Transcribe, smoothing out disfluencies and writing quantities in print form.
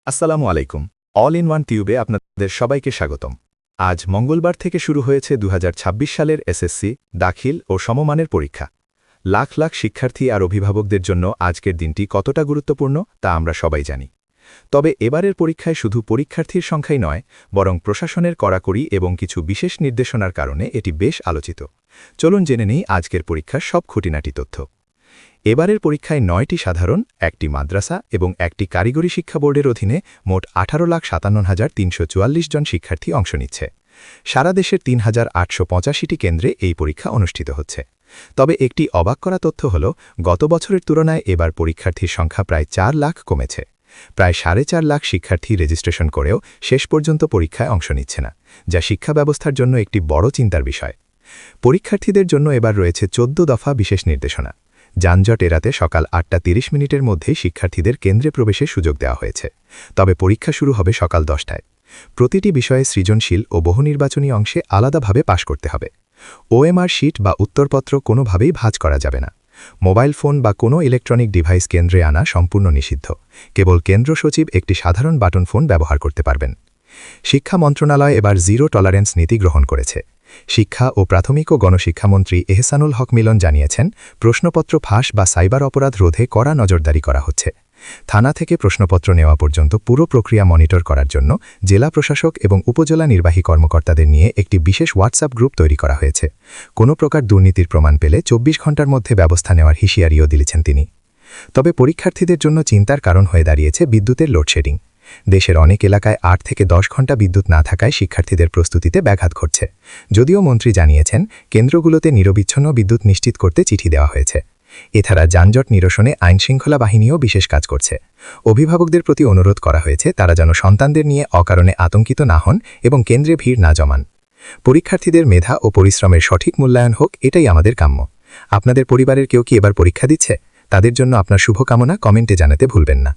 আসসালামু আলাইকুম। All in one টিউবে আপনাদের সবাইকে স্বাগতম। আজ মঙ্গলবার থেকে শুরু হয়েছে 2026 সালের এসএসসি, দাখিল ও সমমানের পরীক্ষা। লাখ লাখ শিক্ষার্থী আর অভিভাবকদের জন্য আজকের দিনটি কতটা গুরুত্বপূর্ণ তা আমরা সবাই জানি। তবে এবারের পরীক্ষায় শুধু পরীক্ষার্থীর সংখ্যাই নয়, বরং প্রশাসনের কড়াকড়ি এবং কিছু বিশেষ নির্দেশনার কারণে এটি বেশ আলোচিত। চলুন জেনে নেই আজকের পরীক্ষার সব খুঁটিনাটি তথ্য। এবারের পরীক্ষায় 9টি সাধারণ, একটি মাদ্রাসা এবং একটি কারিগরি শিক্ষা বোর্ডের অধীনে মোট 18,57,344 জন শিক্ষার্থী অংশ নিচ্ছে। সারা দেশের 3,885টি কেন্দ্রে এই পরীক্ষা অনুষ্ঠিত হচ্ছে। তবে একটি অবাক করা তথ্য হল, গত বছরের তুলনায় এবার পরীক্ষার্থীর সংখ্যা প্রায় 4 লাখ কমেছে। প্রায় 4.5 লাখ শিক্ষার্থী রেজিস্ট্রেশন করেও শেষ পর্যন্ত পরীক্ষায় অংশ নিচ্ছে না, যা শিক্ষা ব্যবস্থার জন্য একটি বড় চিন্তার বিষয়। পরীক্ষার্থীদের জন্য এবার রয়েছে 14 দফা বিশেষ নির্দেশনা। যানজট এড়াতে সকাল 8:30 মিনিটের মধ্যেই শিক্ষার্থীদের কেন্দ্রে প্রবেশের সুযোগ দেওয়া হয়েছে। তবে পরীক্ষা শুরু হবে সকাল 10টায়। প্রতিটি বিষয়ে সৃজনশীল ও বহুনির্বাচনী অংশে আলাদাভাবে পাশ করতে হবে। ওএমআর শিট বা উত্তরপত্র কোনোভাবেই ভাঁজ করা যাবে না। মোবাইল ফোন বা কোনো ইলেকট্রনিক ডিভাইস কেন্দ্রে আনা সম্পূর্ণ নিষিদ্ধ। কেবল কেন্দ্র সচিব একটি সাধারণ বাটন ফোন ব্যবহার করতে পারবেন। শিক্ষা মন্ত্রণালয় এবার জিরো টলারেন্স নীতি গ্রহণ করেছে। শিক্ষা ও প্রাথমিক ও গণশিক্ষামন্ত্রী এহসানুল হক মিলন জানিয়েছেন, প্রশ্নপত্র ফাঁস বা সাইবার অপরাধ রোধে কড়া নজরদারি করা হচ্ছে। থানা থেকে প্রশ্নপত্র নেওয়া পর্যন্ত পুরো প্রক্রিয়া মনিটর করার জন্য জেলা প্রশাসক এবং উপজেলা নির্বাহী কর্মকর্তাদের নিয়ে একটি বিশেষ হোয়াটসঅ্যাপ গ্রুপ তৈরি করা হয়েছে। কোনো প্রকার দুর্নীতির প্রমাণ পেলে 24 ঘণ্টার মধ্যে ব্যবস্থা নেওয়ার হুঁশিয়ারিও দিয়েছেন তিনি। তবে পরীক্ষার্থীদের জন্য চিন্তার কারণ হয়ে দাঁড়িয়েছে বিদ্যুতের লোডশেডিং। দেশের অনেক এলাকায় 8 থেকে 10 ঘণ্টা বিদ্যুৎ না থাকায় শিক্ষার্থীদের প্রস্তুতিতে ব্যাঘাত ঘটছে। যদিও মন্ত্রী জানিয়েছেন, কেন্দ্রগুলোতে নিরবিচ্ছিন্ন বিদ্যুৎ নিশ্চিত করতে চিঠি দেওয়া হয়েছে। এছাড়া যানজট নিরসনে আইনশৃঙ্খলা বাহিনীও বিশেষ কাজ করছে। অভিভাবকদের প্রতি অনুরোধ করা হয়েছে তারা যেন সন্তানদের নিয়ে অকারণে আতঙ্কিত না হন এবং কেন্দ্রে ভিড় না জমান। পরীক্ষার্থীদের মেধা ও পরিশ্রমের সঠিক মূল্যায়ন হোক, এটাই আমাদের কাম্য। আপনাদের পরিবারের কেউ কি এবার পরীক্ষা দিচ্ছে? তাদের জন্য আপনার শুভকামনা কমেন্টে জানাতে ভুলবেন না।